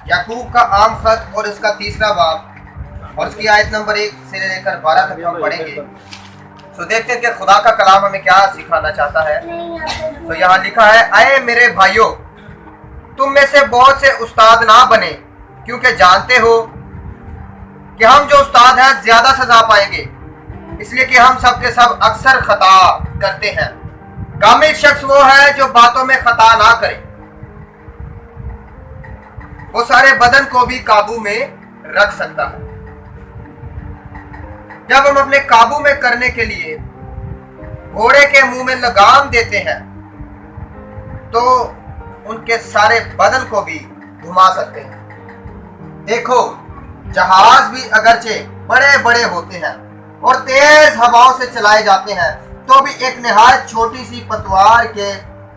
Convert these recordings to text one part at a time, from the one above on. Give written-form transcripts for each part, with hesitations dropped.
याकूब का आम खत और इसका तीसरा बाब और उसकी आयत नंबर 1 से लेकर 12 तक हम पढ़ेंगे। तो देखते हैं कि खुदा का कलाम हमें क्या सिखाना चाहता है। तो यहाँ लिखा है, अये मेरे भाइयों, तुम में से बहुत से उस्ताद ना बने, क्योंकि जानते हो कि हम जो उस्ताद हैं ज्यादा सजा पाएंगे, इसलिए कि हम सब के सब अक्सर खता करते हैं। कामिल शख्स वो है जो बातों में खता ना करे, वो सारे बदन को भी काबू में रख सकता है। जब हम अपने काबू में करने के लिए घोड़े के मुंह में लगाम देते हैं तो उनके सारे बदन को भी घुमा सकते हैं। देखो, जहाज भी अगरचे बड़े बड़े होते हैं और तेज हवाओं से चलाए जाते हैं, तो भी एक निहायत छोटी सी पतवार के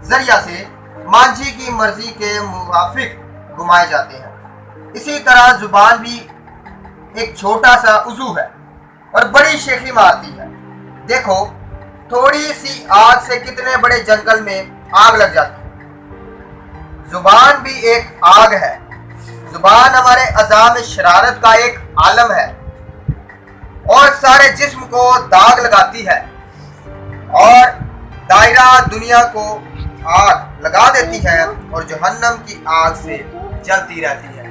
जरिया से मांझी की मर्जी के मुवाफिक घुमाए जाते हैं। इसी तरह जुबान भी एक छोटा सा उज़ू है और बड़ी शेखी मारती है। देखो, थोड़ी सी आग से कितने बड़े जंगल में आग लग जाती है। जुबान भी एक आग है। जुबान हमारे अज़ा में शरारत का एक आलम है और सारे जिस्म को दाग लगाती है और दायरा दुनिया को आग लगा देती है और जहन्नम की आग से जलती रहती है।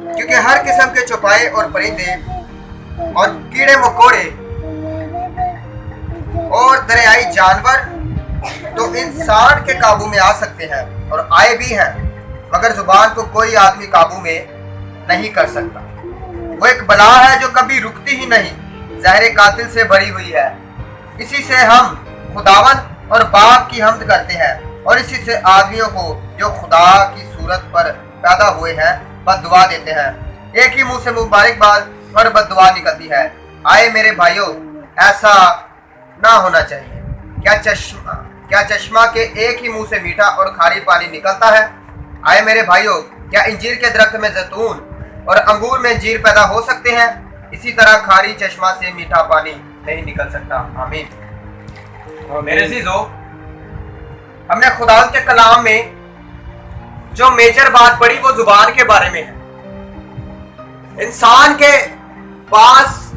क्योंकि हर किस्म के चौपाए और परिंदे और कीड़े मकोड़े और दरियाई जानवर तो इंसान के काबू में आ सकते हैं और आए भी हैं, मगर जुबान को कोई आदमी काबू में नहीं कर सकता। वो एक बला है जो कभी रुकती ही नहीं, ज़हर कातिल से भरी हुई है। इसी से हम खुदावन और बाप की हम्द करते हैं और इसी से आदमियों को जो खुदा की सूरत पर पैदा हुए हैं बद्दुआ देते हैं। एक ही मुंह से मुबारकबाद और बद्दुआ निकलती है। आए मेरे भाइयों, ऐसा ना होना चाहिए। क्या चश्मा के एक ही मुंह से मीठा और खारी पानी निकलता है? आए मेरे भाइयों, क्या इंजीर के दरख्त में जैतून और अंगूर में अंजीर पैदा हो सकते हैं? इसी तरह खारी चश्मा से मीठा पानी नहीं निकल सकता। आमीन। मेरे अजीजों, हमने खुदा के कलाम में जो मेजर बात पढ़ी वो जुबान के बारे में है। इंसान के पास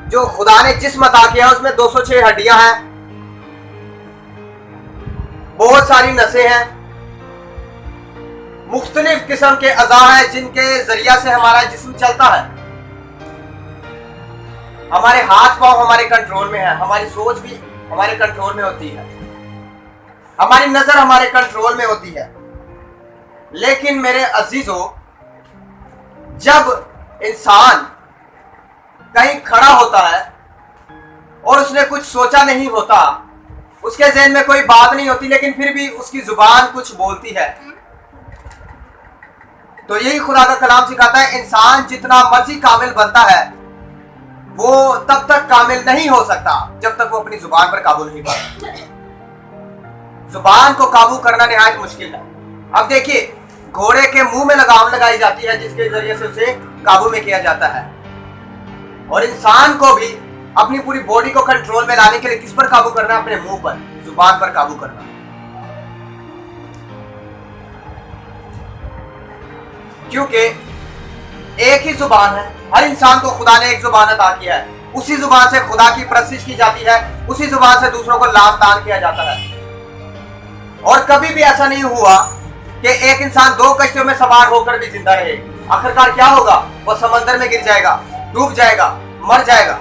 जो खुदा ने जिस्म अता किया उसमें 206 हड्डियां हैं, बहुत सारी नसें हैं, मुख्तलिफ किस्म के अज़ा हैं जिनके जरिया से हमारा जिस्म चलता है। हमारे हाथ पांव हमारे कंट्रोल में है, हमारी सोच भी हमारे कंट्रोल में होती है, हमारी नजर हमारे कंट्रोल में होती है। लेकिन मेरे अजीजों, जब इंसान कहीं खड़ा होता है और उसने कुछ सोचा नहीं होता, उसके ज़हन में कोई बात नहीं होती, लेकिन फिर भी उसकी जुबान कुछ बोलती है, तो यही खुदा का कलाम सिखाता है, इंसान जितना मर्जी कामिल बनता है वो तब तक कामिल नहीं हो सकता जब तक वो अपनी जुबान पर काबू नहीं पाता। जुबान को काबू करना निहायत मुश्किल है। अब देखिए, घोड़े के मुंह में लगाम लगाई जाती है जिसके जरिए से उसे काबू में किया जाता है, और इंसान को भी अपनी पूरी बॉडी को कंट्रोल में लाने के लिए किस पर काबू करना है? अपने मुंह पर, जुबान पर काबू करना। क्योंकि एक ही जुबान है, हर इंसान को खुदा ने एक जुबान अता किया है। उसी जुबान से खुदा की परस्तिश की जाती है, उसी जुबान से दूसरों को लाम तान किया जाता है। और कभी भी ऐसा नहीं हुआ कि एक इंसान 2 कश्तियों में सवार होकर भी जिंदा रहे। आखिरकार क्या होगा? वो समंदर में गिर जाएगा, डूब जाएगा, मर जाएगा।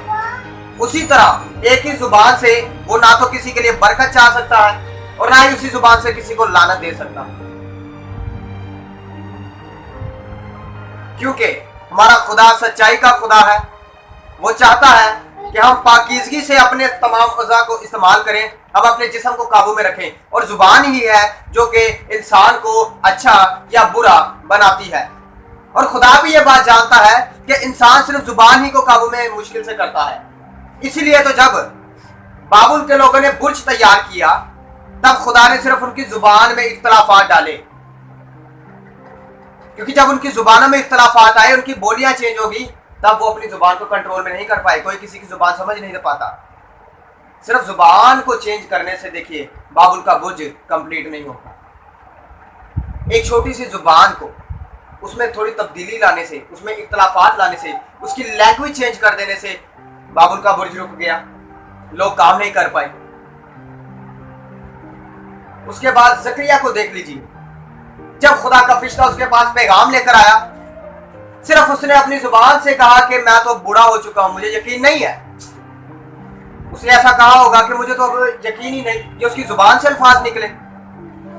उसी तरह एक ही जुबान से वो ना तो किसी के लिए बरकत चाह सकता है और ना ही उसी जुबान से किसी को लानत दे सकता, क्योंकि हमारा खुदा सच्चाई का खुदा है। वो चाहता है कि हम पाकीज़गी से अपने तमाम अज़ा को इस्तेमाल करें, हम अपने जिस्म को काबू में रखें, और जुबान ही है जो कि इंसान को अच्छा या बुरा बनाती है। और खुदा भी ये बात जानता है कि इंसान सिर्फ जुबान ही को काबू में मुश्किल से करता है। इसीलिए तो जब बाबुल के लोगों ने बुर्ज तैयार किया, तब खुदा ने सिर्फ उनकी जुबान में इख्तलाफात डाले, क्योंकि जब उनकी जुबानों में इख्तलाफात आए, उनकी बोलियां चेंज होगी, तब वो अपनी जुबान को कंट्रोल में नहीं कर पाए। कोई किसी की जुबान समझ नहीं पाता। सिर्फ जुबान को चेंज करने से देखिए बाबुल का बुर्ज कंप्लीट नहीं होगा। ایک چھوٹی سی زبان کو اس میں تھوڑی تبدیلی لانے سے, اس میں اختلافات لانے سے, اس کی لینگویج چینج کر دینے سے بابل کا برج رک گیا, لوگ کام نہیں کر پائے. اس کے بعد زکریا کو دیکھ لیجیے, جب خدا کا فرشتہ اس کے پاس پیغام لے کر آیا, صرف اس نے اپنی زبان سے کہا کہ میں تو بوڑھا ہو چکا ہوں, مجھے یقین نہیں ہے. اس نے ایسا کہا ہوگا کہ مجھے تو یقین ہی نہیں. یہ اس کی زبان سے الفاظ نکلے.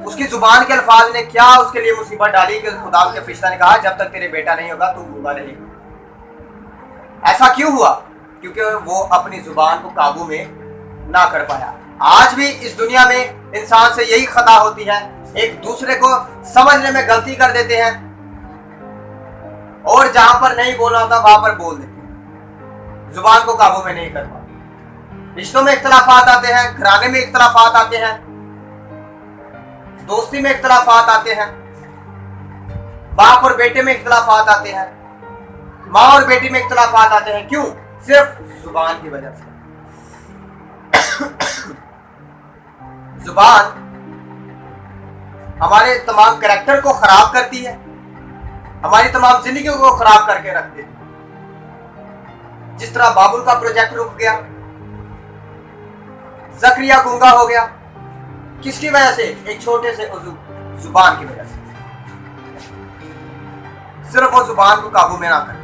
اس کی زبان کے الفاظ نے کیا اس کے لیے مصیبت ڈالی کہ خدا کے فرشتہ نے کہا جب تک تیرے بیٹا نہیں ہوگا تو گونگا نہیں ہوگا. ایسا کیوں ہوا؟ کیونکہ وہ اپنی زبان کو قابو میں نہ کر پایا. آج بھی اس دنیا میں انسان سے یہی خطا ہوتی ہے, ایک دوسرے کو سمجھنے میں غلطی کر دیتے ہیں اور جہاں پر نہیں بولنا ہوتا وہاں پر بول دیتے ہیں, زبان کو قابو میں نہیں کر پاتے. رشتوں میں اختلافات آتے ہیں, گھرانے میں اختلافات آتے ہیں, دوستی میں اختلافات آتے ہیں, باپ اور بیٹے میں اختلافات آتے ہیں, ماں اور بیٹی میں اختلافات آتے ہیں. کیوں؟ صرف زبان کی وجہ سے. زبان ہمارے تمام کریکٹر کو خراب کرتی ہے, ہماری تمام زندگیوں کو خراب کر کے رکھ دیتی. جس طرح بابل کا پروجیکٹ رک گیا, زکریا گونگا ہو گیا, کس کی وجہ سے؟ ایک چھوٹے سے عضو, زبان کی وجہ سے. صرف وہ زبان کو قابو میں نہ کر.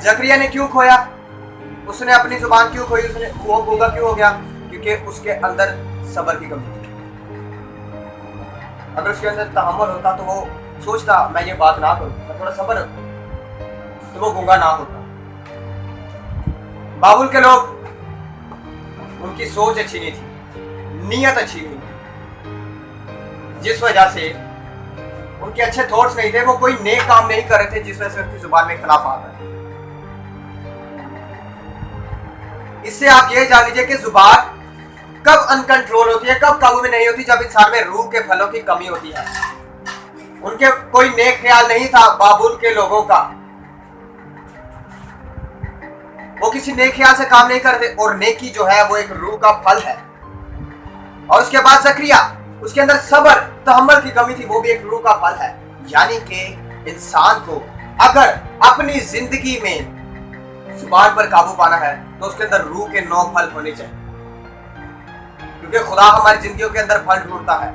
زکریا نے کیوں کھویا؟ اس نے اپنی زبان کیوں کھوئی؟ اس نے وہ گونگا کیوں ہو گیا؟ کیونکہ اس کے اندر صبر کی کمی تھی. اگر اس کے اندر تحمل ہوتا تو وہ سوچتا میں یہ بات نہ کروں, میں تھوڑا صبر رکھوں, تو وہ گونگا نہ ہوتا. بابل کے لوگ, ان کی سوچ اچھی نہیں تھی, نیت اچھی نہیں تھی, جس وجہ سے ان کے اچھے تھاٹس نہیں تھے. وہ کوئی نیک کام نہیں کر رہے تھے, جس وجہ سے ان کی زبان میں اختلاف آ رہا ہے. اس سے آپ یہ جان لیجیے کہ زبان کب ان کنٹرول ہوتی ہے, کب قابو میں نہیں ہوتی؟ جب انسان میں روح کے پھلوں کی کمی ہوتی ہے. ان کے کوئی نیک خیال نہیں تھا بابل کے لوگوں کا, وہ کسی نیک خیال سے کام نہیں کرتے, اور نیکی جو ہے وہ ایک روح کا پھل ہے. اور اس کے بعد زکریا, اس کے اندر صبر تحمل کی کمی تھی, وہ بھی ایک روح کا پھل ہے. یعنی کہ انسان کو اگر اپنی زندگی میں زبان پر قابو پانا ہے تو اس کے اندر روح کے 9 پھل ہونے چاہیے, کیونکہ خدا ہماری زندگیوں کے اندر پھل ڈھونڈتا ہے.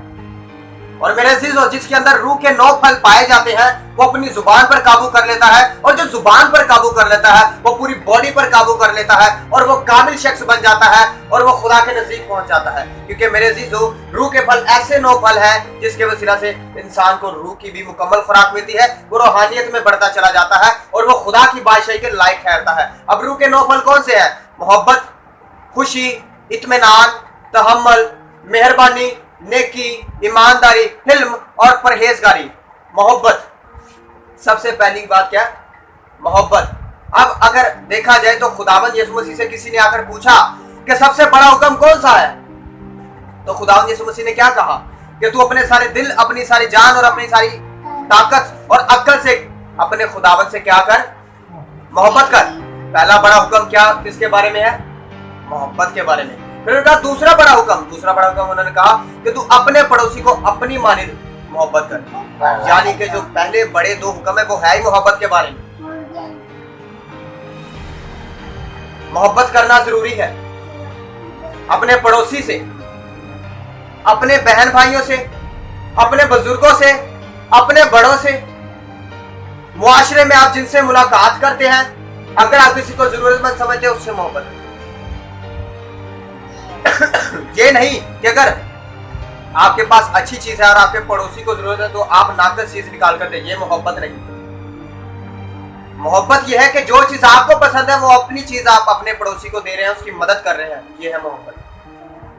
اور میرے عزیزو, جس کے اندر روح کے 9 پھل پائے جاتے ہیں وہ اپنی زبان پر قابو کر لیتا ہے, اور جو زبان پر قابو کر لیتا ہے وہ پوری باڈی پر قابو کر لیتا ہے, اور وہ کامل شخص بن جاتا ہے, اور وہ خدا کے نزدیک پہنچ جاتا ہے. کیونکہ میرے عزیزو, روح کے پھل ایسے 9 پھل ہیں جس کے وسیلہ سے انسان کو روح کی بھی مکمل خوراک ملتی ہے, وہ روحانیت میں بڑھتا چلا جاتا ہے, اور وہ خدا کی بادشاہی کے لائق ٹھہرتا ہے. اب روح کے 9 پھل کون سے ہیں؟ محبت, خوشی, اطمینان, تحمل, مہربانی, نیکی, ایمانداری, حلم اور پرہیزگاری. محبت سب سے پہلی بات کیا؟ محبت. اب اگر دیکھا جائے تو خداوند یسوع مسیح سے کسی نے آ کر پوچھا کہ سب سے بڑا حکم کون سا ہے, تو خداوند یسوع مسیح نے کیا کہا کہ تو اپنے سارے دل, اپنی ساری جان اور اپنی ساری طاقت اور عقل سے اپنے خداوند سے کیا کر؟ محبت کر. پہلا بڑا حکم کیا, کس کے بارے میں ہے؟ محبت کے بارے میں. پھر انہوں نے کہا دوسرا بڑا حکم انہوں نے کہا کہ تو اپنے پڑوسی کو اپنی مانند محبت کر. یعنی کہ جو پہلے بڑے 2 حکم ہیں وہ ہے ہی محبت کے بارے میں. محبت کرنا ضروری ہے اپنے پڑوسی سے, اپنے بہن بھائیوں سے, اپنے بزرگوں سے, اپنے بڑوں سے. معاشرے میں آپ جن سے ملاقات کرتے ہیں, اگر آپ کسی کو ضرورت مند سمجھتے ہیں اس سے محبت. یہ نہیں کہ اگر آپ کے پاس اچھی چیز ہے اور آپ کے پڑوسی کو ضرورت ہے تو آپ ناقص چیز نکال کر دیں, یہ محبت نہیں. محبت یہ ہے کہ جو چیز آپ کو پسند ہے وہ اپنی چیز آپ اپنے پڑوسی کو دے رہے ہیں, اس کی مدد کر رہے ہیں, یہ ہے محبت.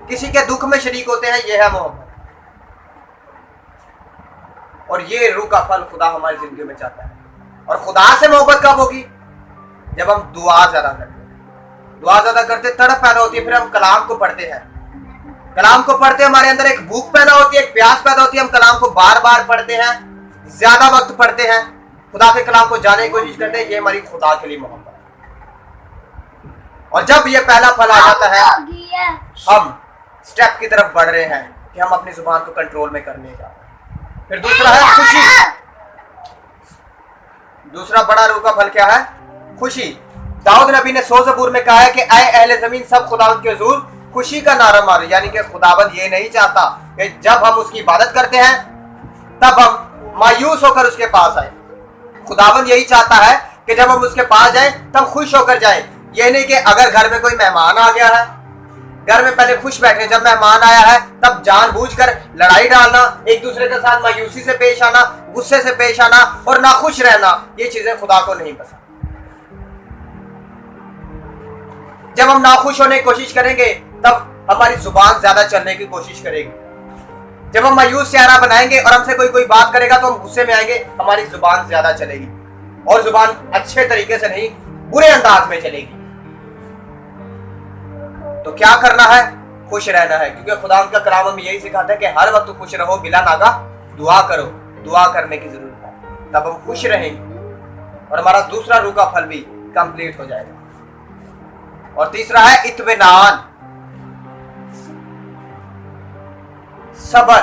کسی کے دکھ میں شریک ہوتے ہیں, یہ ہے محبت. اور یہ روح کا پھل خدا ہماری زندگی میں چاہتا ہے. اور خدا سے محبت کب ہوگی؟ جب ہم دعا زیادہ کرتے ہیں. دعا زیادہ کرتے تڑپ پیدا ہوتی ہے, پھر ہم کلام کو پڑھتے ہیں. کلام کو پڑھتے ہمارے اندر ایک بھوک پیدا ہوتی ہے, ایک پیاس پیدا ہوتی ہے, ہم کلام کو بار بار پڑھتے ہیں, زیادہ وقت پڑھتے ہیں, خدا کے کلام کو جاننے کی کوشش کرتے ہیں. یہ ہماری خدا کے لیے محبت ہے. اور جب یہ پہلا پھل آ جاتا ہے, ہم स्टेप की तरफ बढ़ रहे हैं कि हम अपनी जुबान को कंट्रोल में करने का। फिर दूसरा है खुशी। दूसरा बड़ा रूह का फल क्या है? खुशी। दाऊद नबी ने 100 ज़बूर में कहा है कि ऐ अहले ज़मीन सब खुदावंद के हुजूर खुशी का नारा मारो, यानी कि खुदावंद ये नहीं चाहता कि जब हम उसकी इबादत करते हैं तब हम मायूस होकर उसके पास आए। खुदावंद यही चाहता है कि जब हम उसके पास जाएं तब खुश होकर जाएं। ये नहीं कि अगर घर में कोई मेहमान आ गया है, घर में पहले खुश बैठे, जब मेहमान आया है तब जानबूझकर लड़ाई डालना, एक दूसरे के साथ मायूसी से पेश आना, गुस्से से पेश आना और नाखुश रहना, ये चीजें खुदा को नहीं पसंद। जब हम नाखुश होने की कोशिश करेंगे तब हमारी जुबान ज्यादा चलने की कोशिश करेगी। जब हम मायूस चेहरा बनाएंगे और हमसे कोई बात करेगा तो हम गुस्से में आएंगे, हमारी जुबान ज्यादा चलेगी और जुबान अच्छे तरीके से नहीं, बुरे अंदाज में चलेगी। तो क्या करना है? खुश रहना है, क्योंकि खुदा उनका कलाम हमें यही सिखाता है कि हर वक्त खुश रहो, बिला नागा दुआ करो। दुआ करने की जरूरत है, तब हम खुश रहेंगे और हमारा दूसरा रूह का फल भी कंप्लीट हो जाएगा। और तीसरा है इत्मीनान, सबर।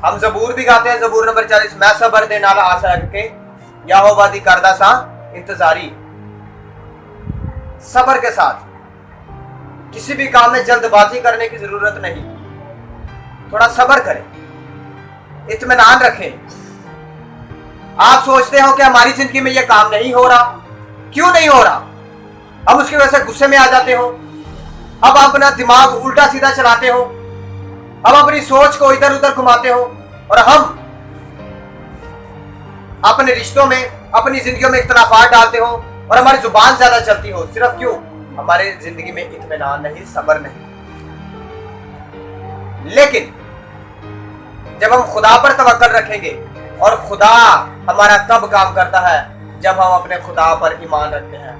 हम जबूर भी गाते हैं, जबूर नंबर 40, मैं सबर दे नाला आशा के यहोवा दी करदा सा इंतजारी। सबर के साथ किसी भी काम में जल्दबाजी करने की जरूरत नहीं, थोड़ा सबर करें, इत्मीनान रखें। आप सोचते हो कि हमारी जिंदगी में यह काम नहीं हो रहा, क्यों नहीं हो रहा? हम उसकी वजह से गुस्से में आ जाते हो, अब अपना दिमाग उल्टा सीधा चलाते हो, हम अपनी सोच को इधर उधर घुमाते हो और हम अपने रिश्तों में, अपनी जिंदगियों में इख्तलाफात डालते हो और हमारी जुबान ज्यादा चलती हो। सिर्फ क्यों? हमारे जिंदगी में इत्मीनान नहीं, सब्र नहीं। लेकिन जब हम खुदा पर तवक्कल रखेंगे, और खुदा हमारा कब काम करता है? जब हम अपने खुदा पर ईमान रखते हैं।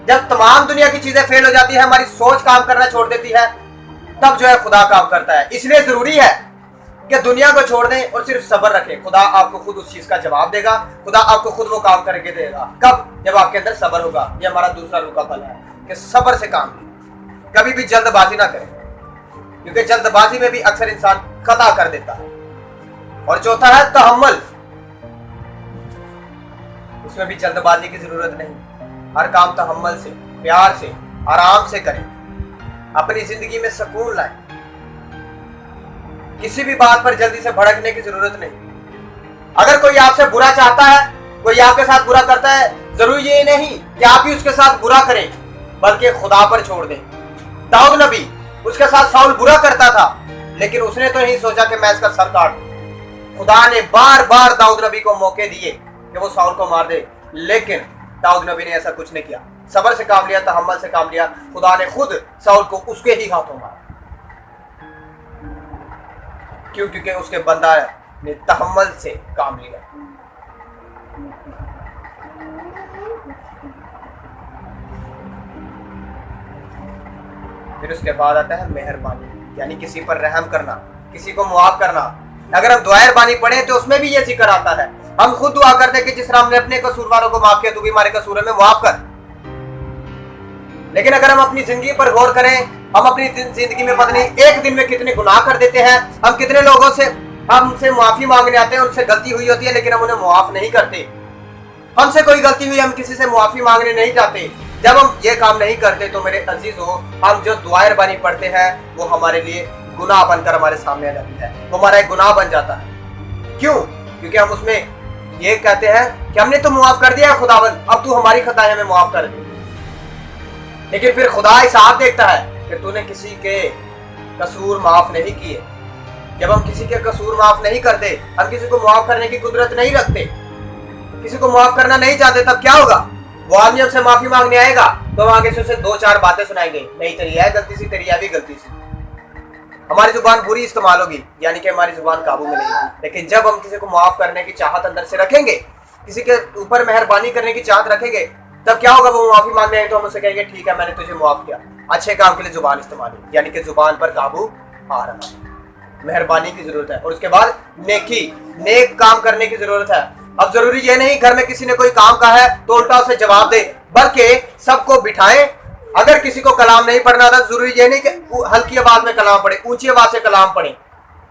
जब तमाम दुनिया की चीजें फेल हो जाती है, हमारी सोच काम करना छोड़ देती है, तब जो है खुदा काम करता है। इसलिए जरूरी है कि दुनिया को छोड़ दें और सिर्फ सब्र रखें। खुदा आपको खुद उस चीज का जवाब देगा, खुदा आपको खुद वो काम करके देगा। कब? जब आपके अंदर सब्र होगा। ये हमारा दूसरा रूह का फल है कि सब्र से काम लें, कभी भी जल्दबाजी ना करें, क्योंकि जल्दबाजी में भी अक्सर इंसान खता कर देता है। और चौथा है तहम्मुल, उसमें भी जल्दबाजी की जरूरत नहीं, हर काम तहम्मुल से, प्यार से, आराम से करें, अपनी जिंदगी में सुकून लाएं। किसी भी बात पर जल्दी से भड़कने की जरूरत नहीं। अगर कोई आपसे बुरा चाहता है, कोई आपके साथ बुरा करता है, जरूरी ये नहीं कि आप ही उसके साथ बुरा करें, बल्कि खुदा पर छोड़ दें। दाऊद नबी, उसके साथ साउल बुरा करता था, लेकिन उसने तो नहीं सोचा कि मैं इसका सर काट दूं। खुदा ने बार बार दाऊद नबी को मौके दिए कि वो साउल को मार दे, लेकिन दाऊद नबी ने ऐसा कुछ नहीं किया। सब्र से काम लिया, तहम्मुल से काम लिया। खुदा ने खुद साउल को उसके ही हाथों मारा। क्यों? क्योंकि उसके बंदा ने तहम्मुल से काम लिया। फिर उसके बाद आता है मेहरबानी, यानी किसी पर रहम करना, किसी को मुआफ करना। अगर हम दुआए बानी पढ़े तो उसमें भी ये जिक्र आता है। हम खुद दुआ करते हैं कि जिस तरह हमने अपने कसूरवारों को माफ किया, तू भी हमारे कसूरों में मुआफ कर। लेकिन अगर हम अपनी जिंदगी पर गौर करें, हम अपनी जिंदगी में पता नहीं एक दिन में कितने गुनाह कर देते हैं। हम कितने लोगों से हमसे माफी मांगने आते हैं, उनसे गलती हुई होती है, लेकिन हम उन्हें मुआफ नहीं करते। हमसे कोई गलती हुई, हम किसी से मुआफी मांगने नहीं जाते। जब हम ये काम नहीं करते तो मेरे अजीजों, हम जो दुआए रबानी पढ़ते हैं वो हमारे लिए गुनाह बनकर हमारे सामने आ जाती है, वो हमारा एक गुनाह बन जाता है। क्यों? क्योंकि हम उसमें ये कहते हैं कि हमने तो मुआफ कर दिया खुदावंद, अब तू हमारी खताएं हमें मुआफ कर दे। लेकिन फिर खुदा हिसाब देखता है कि तूने किसी के कसूर माफ नहीं किए। जब हम किसी के कसूर माफ नहीं करते, हम किसी को माफ करने की कुदरत नहीं रखते, किसी को माफ करना नहीं चाहते, तब क्या होगा? वो आदमी हमसे माफी मांगने आएगा तो हम आगे से उसे 2-4 बातें सुनाएंगे, नहीं तेरी है गलती सी, तेरी है भी गलती सी। हमारी जुबान बुरी इस्तेमाल होगी, यानी कि हमारी जुबान काबू में नहीं। लेकिन जब हम किसी को माफ करने की चाहत अंदर से रखेंगे, किसी के ऊपर मेहरबानी करने की चाहत रखेंगे, तब क्या होगा? वो माफी मांगने आए तो हम उसे कहेंगे ठीक है, मैंने तुझे माफ किया। अच्छे काम के लिए जुबान इस्तेमाल है, यानी कि जुबान पर काबू आ रहा है। मेहरबानी की जरूरत है। और उसके बाद नेकी, नेक काम करने की जरूरत है। अब जरूरी ये नहीं घर में किसी ने कोई काम कहा है तो उल्टा उसे जवाब दे, बल्कि सबको बिठाएं अगर किसी को कलाम नहीं पढ़ना आता, जरूरी ये नहीं कि हल्की आवाज में कलाम पढ़े, ऊंची आवाज से कलाम पढ़े।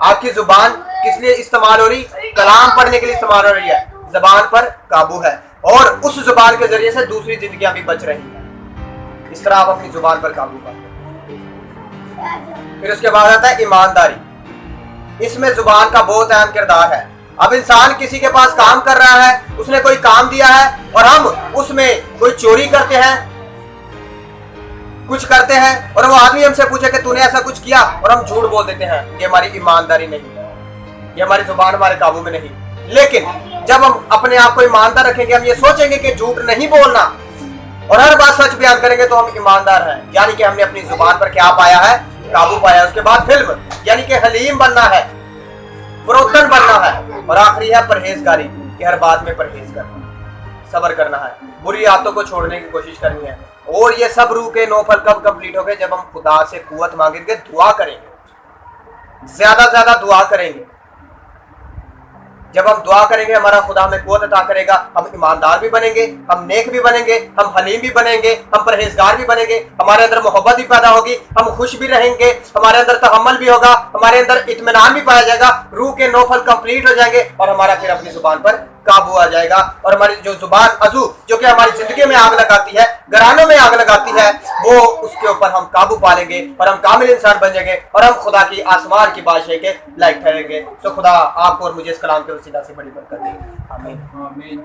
आपकी जुबान किस लिए इस्तेमाल हो रही? कलाम पढ़ने के लिए इस्तेमाल हो रही है। जुबान पर काबू है और उस जुबान के जरिए से दूसरी जिंदगियां भी बच रही है। इस तरह आप अपनी जुबान पर काबू पाते। फिर उसके बाद आता है ईमानदारी। इसमें जुबान का बहुत अहम किरदार है। अब इंसान किसी के पास काम कर रहा है, उसने कोई काम दिया है और हम उसमें कोई चोरी करते हैं, कुछ करते हैं और वो आदमी हमसे पूछे कि तूने ऐसा कुछ किया और हम झूठ बोल देते हैं, ये हमारी ईमानदारी नहीं, ये हमारी जुबान हमारे काबू में नहीं। लेकिन जब हम अपने आप को ईमानदार रखेंगे, हम ये सोचेंगे कि झूठ नहीं बोलना और हर बात सच बयान करेंगे, तो हम ईमानदार हैं। यानी कि हमने अपनी जुबान पर क्या पाया है? काबू पाया। उसके बाद हिल्म, यानी कि हलीम बनना है, फरोतन बनना है। और आखिरी है परहेजगारी, कि हर बात में परहेज करना, सब्र करना है, बुरी आदतों को छोड़ने की कोशिश करनी है। और ये सब रूह के 9 फल कब कंप्लीट हो गए? जब हम खुदा से कुव्वत मांगेंगे, दुआ करेंगे, ज्यादा से ज्यादा दुआ करेंगे। जब हम दुआ करेंगे, हमारा खुदा हमें कुव्वत अता करेगा। हम ईमानदार भी बनेंगे, हम नेक भी बनेंगे, हम हलीम भी बनेंगे, हम परहेजगार भी बनेंगे, हमारे अंदर मोहब्बत भी पैदा होगी, हम खुश भी रहेंगे, हमारे अंदर तहम्मुल भी होगा, हमारे अंदर इत्मीनान भी पाया जाएगा, रूह के 9 फल कंप्लीट हो जाएंगे और हमारा फिर अपनी जुबान पर काबू आ जाएगा। और हमारी जो जुबान अजू, जो कि हमारी जिंदगी में आग लगाती है, घरानों में आग लगाती है, वो उसके ऊपर हम काबू पा लेंगे और हम कामिल इंसान बन जाएंगे और हम खुदा की आसमान की बादशाही के लायक ठहरेंगे। तो खुदा आपको और मुझे इस कलाम के वसीला से बड़ी बरकत दे। आमीन।